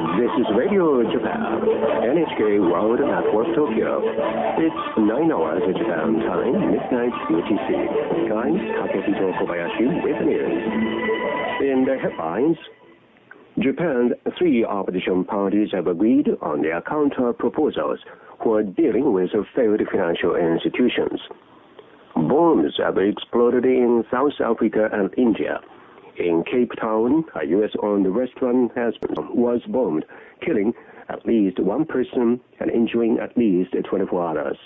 This is Radio Japan, NHK World Network Tokyo. It's 9 hours at Japan time, midnight UTC. I'm Takahito Kobayashi with the news. In the headlines, Japan's three opposition parties have agreed on their counter proposals for dealing with failed financial institutions. Bombs have exploded in South Africa and India. In Cape Town, a U.S.-owned restaurant was bombed, killing at least one person and injuring at least 24 others.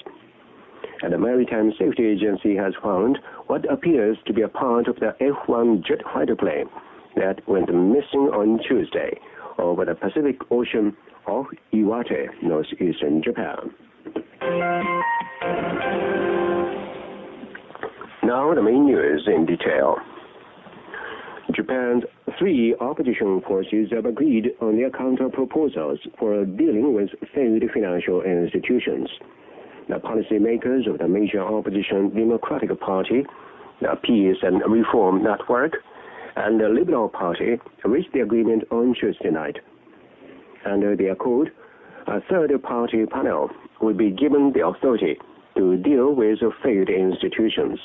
And the Maritime Safety Agency has found what appears to be a part of the F-1 jet fighter plane that went missing on Tuesday over the Pacific Ocean off Iwate, northeastern Japan. Now the main news in detail. Japan's three opposition forces have agreed on their counter-proposals for dealing with failed financial institutions. The policymakers of the major opposition Democratic Party, the Peace and Reform Network, and the Liberal Party reached the agreement on Tuesday night. Under their code, a third-party panel will be given the authority to deal with failed institutions.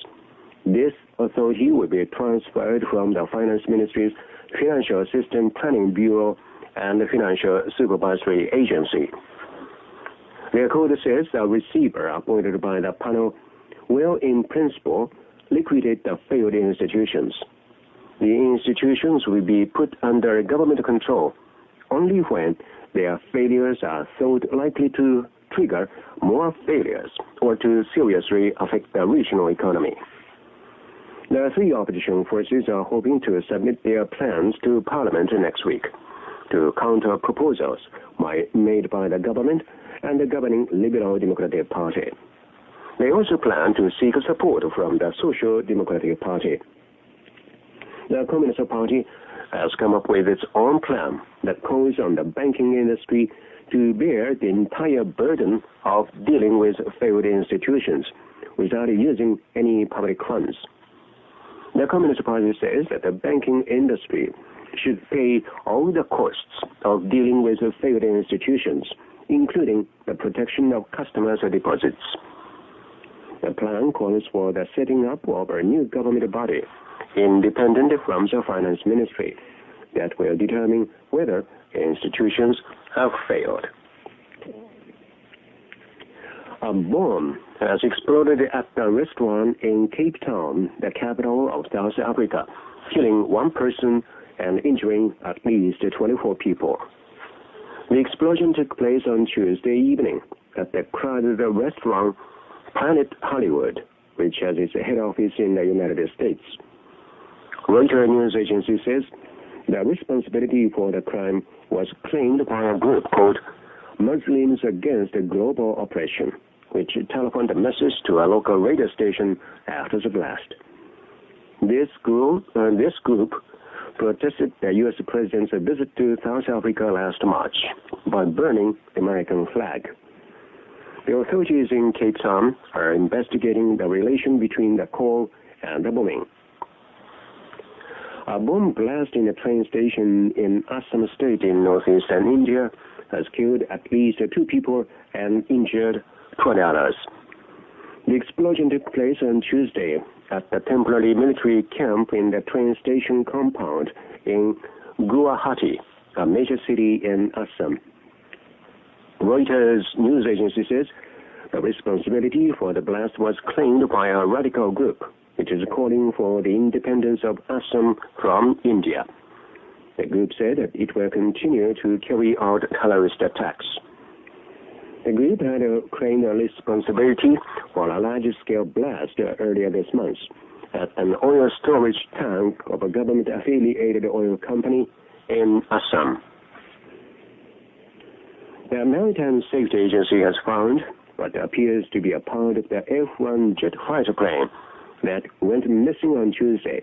This authority will be transferred from the Finance Ministry's Financial System Planning Bureau and the Financial Supervisory Agency. Their code says the receiver appointed by the panel will, in principle, liquidate the failed institutions. The institutions will be put under government control only when their failures are thought likely to trigger more failures or to seriously affect the regional economy. The three opposition forces are hoping to submit their plans to Parliament next week to counter proposals made by the government and the governing Liberal Democratic Party. They also plan to seek support from the Social Democratic Party. The Communist Party has come up with its own plan that calls on the banking industry to bear the entire burden of dealing with failed institutions without using any public funds. The Communist Party says that the banking industry should pay all the costs of dealing with failed institutions, including the protection of customers' deposits. The plan calls for the setting up of a new government body, independent from the Finance Ministry, that will determine whether institutions have failed. A bomb has exploded at a restaurant in Cape Town, the capital of South Africa, killing one person and injuring at least 24 people. The explosion took place on Tuesday evening at the crowded restaurant Planet Hollywood, which has its head office in the United States. Reuters news agency says the responsibility for the crime was claimed by a group called Muslims Against the Global Oppression, which telephoned a message to a local radio station after the blast. This group protested the U.S. President's visit to South Africa last March by burning the American flag. The authorities in Cape Town are investigating the relation between the call and the bombing. A bomb blast in a train station in Assam State in northeastern India has killed at least 2 people and injured 20 others. The explosion took place on Tuesday at the temporary military camp in the train station compound in Guwahati, a major city in Assam. Reuters news agency says the responsibility for the blast was claimed by a radical group, which is calling for the independence of Assam from India. The group said that it will continue to carry out terrorist attacks. The group had claimed responsibility for a large-scale blast earlier this month at an oil storage tank of a government-affiliated oil company in Assam. The Maritime Safety Agency has found what appears to be a part of the F-1 jet fighter plane that went missing on Tuesday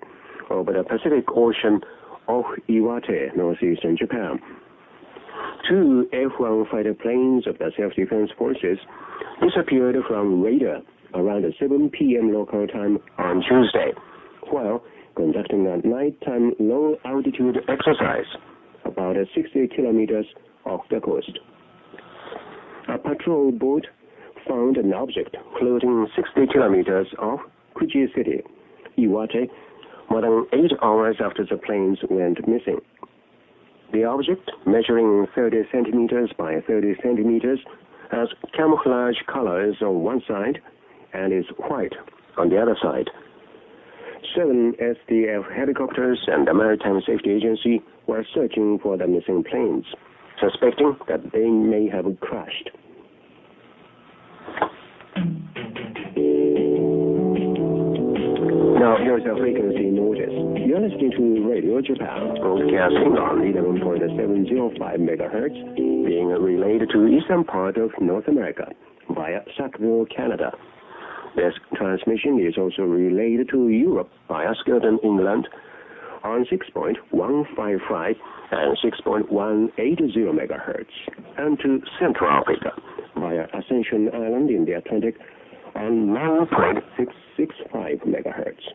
over the Pacific Ocean off Iwate, northeastern Japan. 2 F-1 fighter planes of the Self-Defense Forces disappeared from radar around 7 p.m. local time on Tuesday, while conducting a nighttime low-altitude exercise about 60 kilometers off the coast. A patrol boat found an object floating 60 kilometers off Kuji City, Iwate, more than 8 hours after the planes went missing. The object, measuring 30 centimeters by 30 centimeters, has camouflage colors on one side and is white on the other side. 7 SDF helicopters and the Maritime Safety Agency were searching for the missing planes, suspecting that they may have crashed. Now here's a frequency notice. You're listening to Radio Japan, broadcasting on 11.705 megahertz, being relayed to eastern part of North America via Sackville, Canada. This transmission is also relayed to Europe via Skeleton, England, on 6.155 and 6.180 megahertz, and to Central Africa via Ascension Island in the Atlantic on 9.665 megahertz.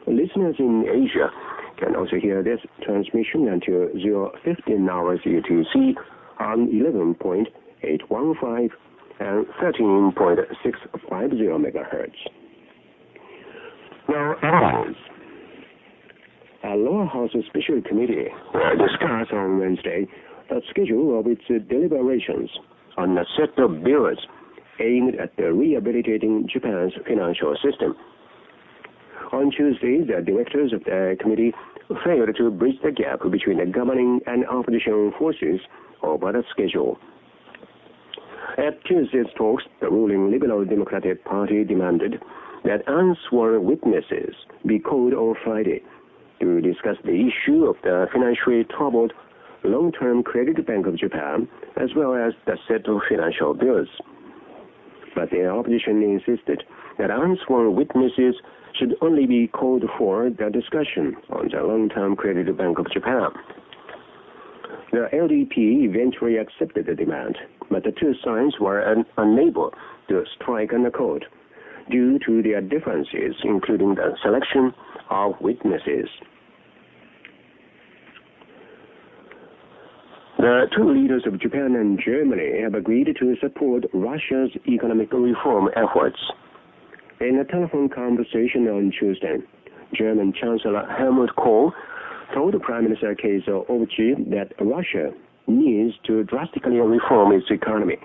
Listeners in Asia can also hear this transmission until 0:15 hours UTC on 11.815 and 13.650 megahertz. Now, airlines. A lower house special committee will discuss on Wednesday the schedule of its deliberations on a set of bills aimed at rehabilitating Japan's financial system. On Tuesday, the directors of the committee failed to bridge the gap between the governing and opposition forces over the schedule. At Tuesday's talks, the ruling Liberal Democratic Party demanded that unsworn witnesses be called on Friday to discuss the issue of the financially troubled Long-Term Credit Bank of Japan, as well as the set of financial bills. But the opposition insisted that unsworn witnesses should only be called for the discussion on the Long-Term Credit Bank of Japan. The LDP eventually accepted the demand, but the two sides were unable to strike an accord due to their differences, including the selection of witnesses. The two leaders of Japan and Germany have agreed to support Russia's economic reform efforts. In a telephone conversation on Tuesday, German Chancellor Helmut Kohl told Prime Minister Keizo Obuchi that Russia needs to drastically reform its economy,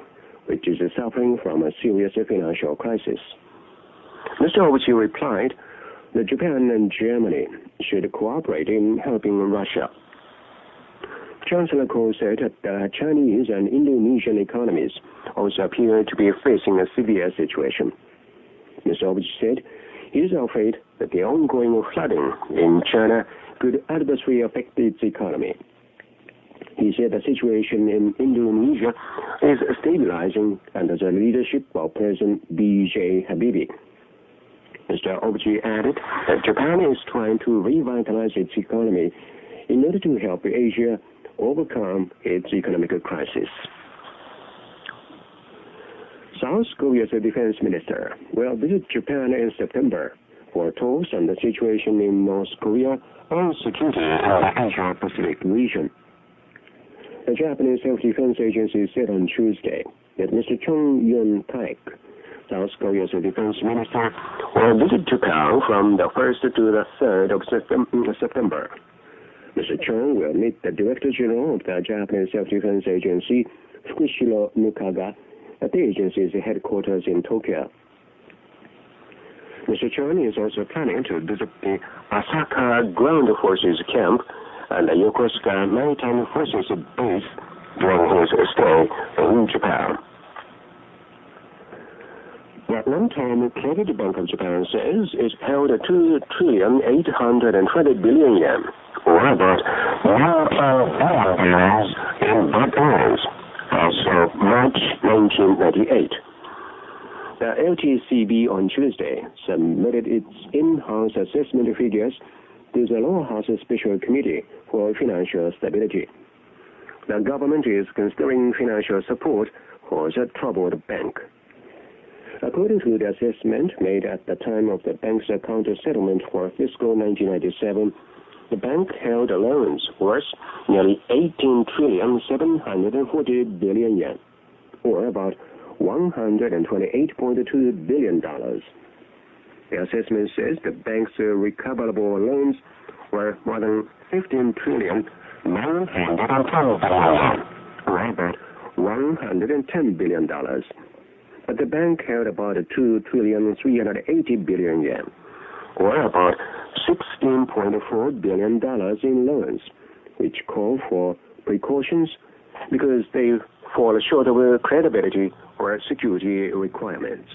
which is suffering from a serious financial crisis. Mr. Obuchi replied that Japan and Germany should cooperate in helping Russia. Chancellor Kohl said that the Chinese and Indonesian economies also appear to be facing a severe situation. Mr. Obuchi said he is afraid that the ongoing flooding in China could adversely affect its economy. He said the situation in Indonesia is stabilizing under the leadership of President B.J. Habibie. Mr. Obuchi added that Japan is trying to revitalize its economy in order to help Asia overcome its economic crisis. South Korea's defense minister will visit Japan in September for talks on the situation in North Korea and security in the Asia-Pacific region. The Japanese Self-Defense Agency said on Tuesday that Mr. Chung Yun-taek, South Korea's defense minister, will visit Japan from the 1st to the 3rd of September. Mr. Chung will meet the Director General of the Japanese Self-Defense Agency, Fukushiro Nukaga, at the agency's headquarters in Tokyo. Mr. Chung is also planning to visit the Asaka Ground Forces Camp and the Yokosuka Maritime Forces Base during his stay in Japan. The Long-Term Credit Bank of Japan says it held 2,820 billion yen, or about $1 billion in bond loans as of March 1998. The LTCB on Tuesday submitted its in-house assessment figures to the Lower House Special Committee for Financial Stability. The government is considering financial support for the troubled bank. According to the assessment made at the time of the bank's account settlement for fiscal 1997, The bank held loans worth nearly 18,740 billion yen, or about $128.2 billion. The assessment says the bank's recoverable loans were more than 15,912 billion, or about $110 billion. But the bank held about 2,380 billion yen, or about $16.4 billion in loans, which call for precautions because they fall short of credibility or security requirements.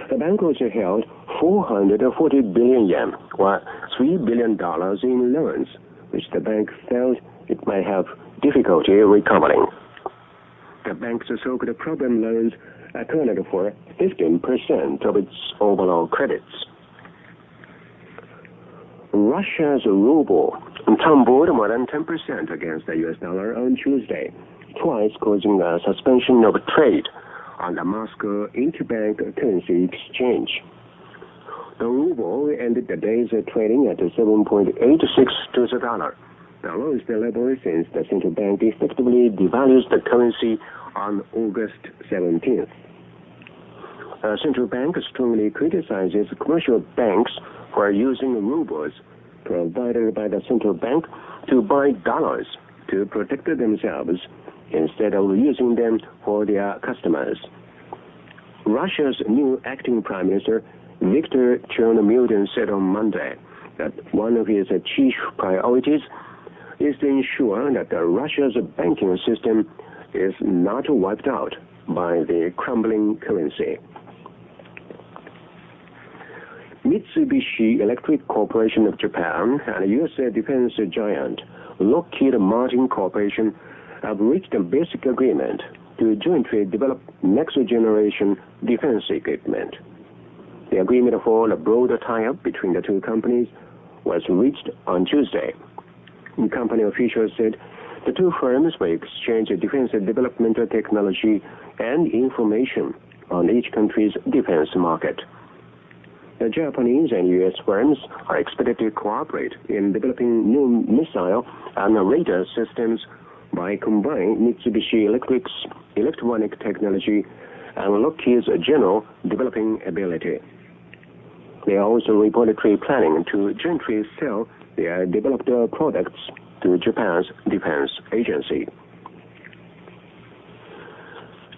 The bank also held 440 billion yen, or $3 billion in loans, which the bank felt it might have difficulty recovering. The bank's so-called problem loans accounted for 15% of its overall credits. Russia's ruble tumbled more than 10% against the US dollar on Tuesday, twice causing a suspension of trade on the Moscow interbank currency exchange. The ruble ended the day's trading at 7.86 to the dollar, the lowest level since the central bank effectively devalued the currency on August 17th. The central bank strongly criticizes commercial banks for using rubles provided by the central bank to buy dollars to protect themselves instead of using them for their customers. Russia's new acting Prime Minister, Viktor Chernomyrdin, said on Monday that one of his chief priorities is to ensure that Russia's banking system is not wiped out by the crumbling currency. Mitsubishi Electric Corporation of Japan and U.S. defense giant Lockheed Martin Corporation have reached a basic agreement to jointly develop next-generation defense equipment. The agreement for a broader tie-up between the two companies was reached on Tuesday. Company officials said the two firms will exchange defense development technology and information on each country's defense market. The Japanese and U.S. firms are expected to cooperate in developing new missile and radar systems by combining Mitsubishi Electric's electronic technology and Lockheed's general developing ability. They are also reportedly planning to jointly sell their developed products to Japan's defense agency.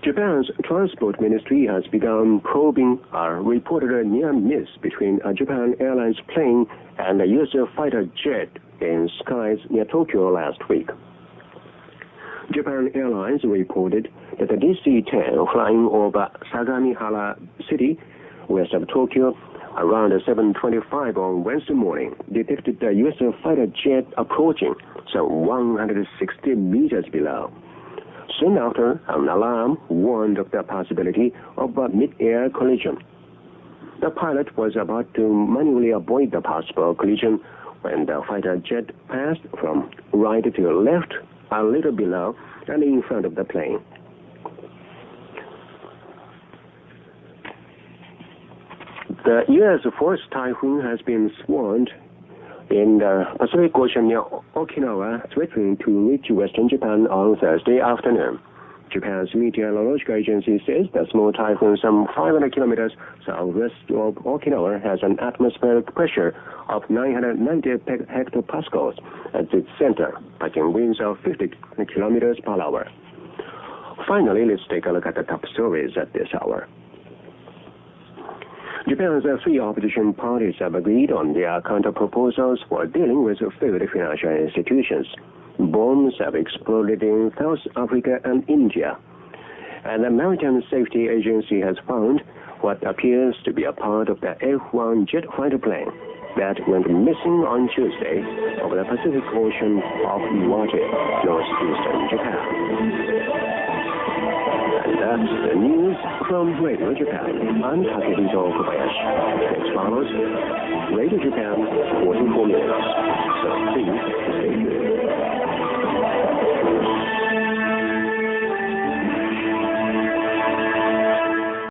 Japan's transport ministry has begun probing a reported near miss between a Japan Airlines plane and a U.S. fighter jet in skies near Tokyo last week. Japan Airlines reported that the DC-10 flying over Sagamihara City, west of Tokyo, around 7:25 on Wednesday morning, detected the U.S. fighter jet approaching some 160 meters below. Soon after, an alarm warned of the possibility of a mid-air collision. The pilot was about to manually avoid the possible collision when the fighter jet passed from right to left a little below and in front of the plane. The U.S. force typhoon has been swarmed in the Pacific Ocean near Okinawa, threatening to reach western Japan on Thursday afternoon. Japan's meteorological agency says the small typhoon, some 500 kilometers southwest of Okinawa, has an atmospheric pressure of 990 hectopascals at its center, packing winds of 50 kilometers per hour. Finally, let's take a look at the top stories at this hour. Japan's three opposition parties have agreed on their counter-proposals for dealing with failed financial institutions. Bombs have exploded in South Africa and India. And the Maritime Safety Agency has found what appears to be a part of the F-1 jet fighter plane that went missing on Tuesday over the Pacific Ocean off Iwate, northeastern Japan. And that's the news from Radio Japan. I'm Takahito Kobayashi. Next follows Radio Japan 44 minutes. So please stay tuned.